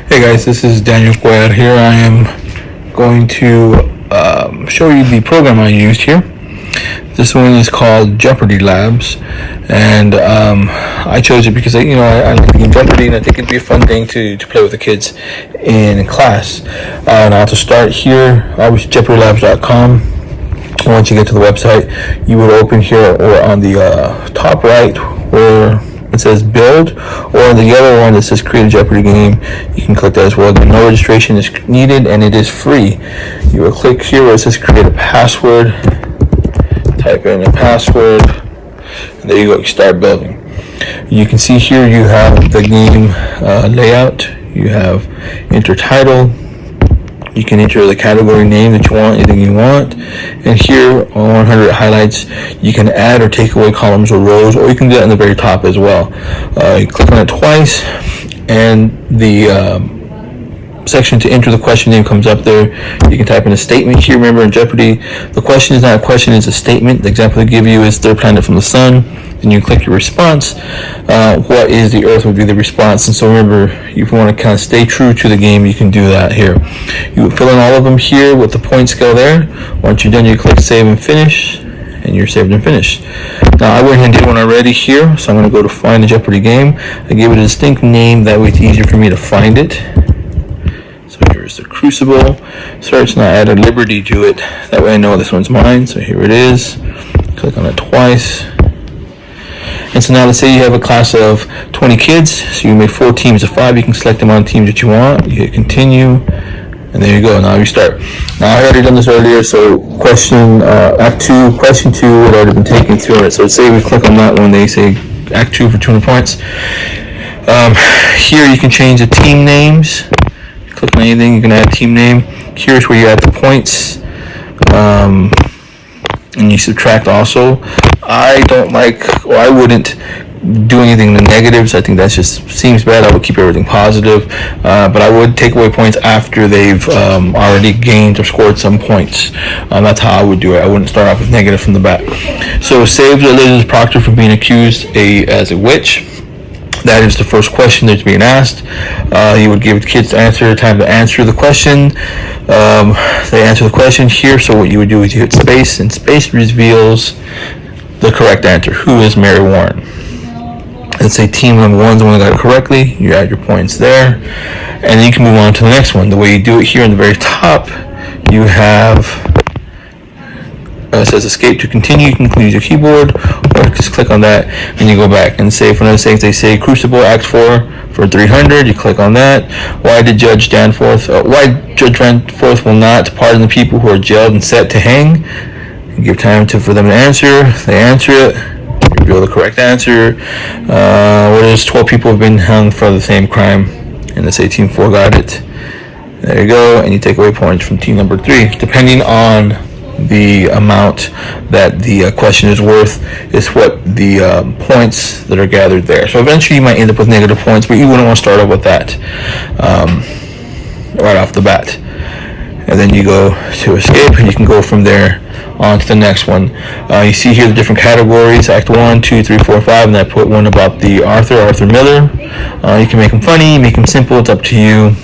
Hey guys, this is Daniel Cuellar here. I am going to show you the program I used here. This one is called Jeopardy Labs, and I chose it because I like the game Jeopardy, and I think it'd be a fun thing to play with the kids in class. Now to start here, obviously jeopardylabs.com. Once you get to the website, you would open here or on the top right where it says build, or on the yellow one that says create a Jeopardy game. You can click that as well. No registration is needed and it is free. You will click here where it says create a password, type in a password, and there you go, you start building. You can see here you have the game layout, you have enter title, you can enter the category name that you want, anything you want. And here on 100 highlights, you can add or take away columns or rows, or you can do that in the very top as well. You click on it twice, and the section to enter the question name comes up there. You can type in a statement here. Remember, in Jeopardy, the question is not a question, it's a statement. The example they give you is third planet from the sun. Then you click your response. What is the Earth would be the response. And so remember, if you want to kind of stay true to the game, you can do that here. You would fill in all of them here with the point scale there. Once you're done, you click save and finish, and you're saved and finished. Now I went ahead and did one already here, so I'm going to go to find a Jeopardy game. I gave it a distinct name, that way it's easier for me to find it. So here's the Crucible search, and I added Liberty to it. That way I know this one's mine. So here it is. Click on it twice. And so now let's say you have a class of 20 kids. So you make 4 teams of 5. You can select them on teams that you want. You hit continue. And there you go. Now you start. Now I already done this earlier. So Act 2, question 2 had already been taken through it. So let's say we click on that one. They say Act 2 for 200 points. Here you can change the team names. Click on anything, you can add team name. Here's where you add the points, and you subtract also. I wouldn't do anything in the negatives. I think that just seems bad. I would keep everything positive, but I would take away points after they've already gained or scored some points. That's how I would do it. I wouldn't start off with negative from the bat. So save the Elizabeth Proctor from being accused as a witch. That is the first question that's being asked. You would give kids time to answer the question. They answer the question here, so what you would do is you hit space, and space reveals the correct answer. Who is Mary Warren? Let's say team number 1 is the one that got it correctly. You add your points there, and then you can move on to the next one. The way you do it here in the very top, you have it says escape to continue. You can use your keyboard or just click on that and you go back. And say for another sake, they say Crucible Act 4 for 300. You click on that. Why Judge Danforth will not pardon the people who are jailed and set to hang? You give time for them to answer. They answer it. You reveal the correct answer. What is 12 people have been hung for the same crime, and let's say team 4 got it. There you go, and you take away points from team number 3, depending on the amount that the question is worth is what the points that are gathered there. So eventually you might end up with negative points, but you wouldn't want to start off with that right off the bat. And then you go to escape, and you can go from there on to the next one. You see here the different categories: Act 1, 2, 3, 4, 5, and I put one about the Arthur Miller. You can make them funny, make them simple, it's up to you.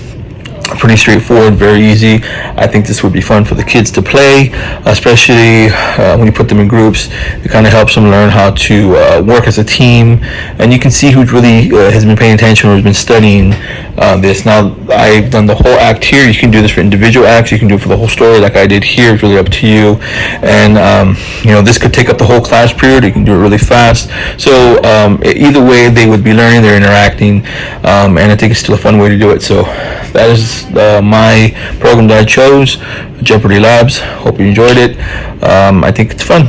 Pretty straightforward, very easy. I think this would be fun for the kids to play, especially when you put them in groups. It kind of helps them learn how to work as a team, and you can see who really has been paying attention or has been studying this. Now, I've done the whole act here. You can do this for individual acts. You can do it for the whole story like I did here. It's really up to you. And this could take up the whole class period. You can do it really fast. So either way, they would be learning, they're interacting, and I think it's still a fun way to do it. So that is my program that I chose, Jeopardy Labs. Hope you enjoyed it. I think it's fun.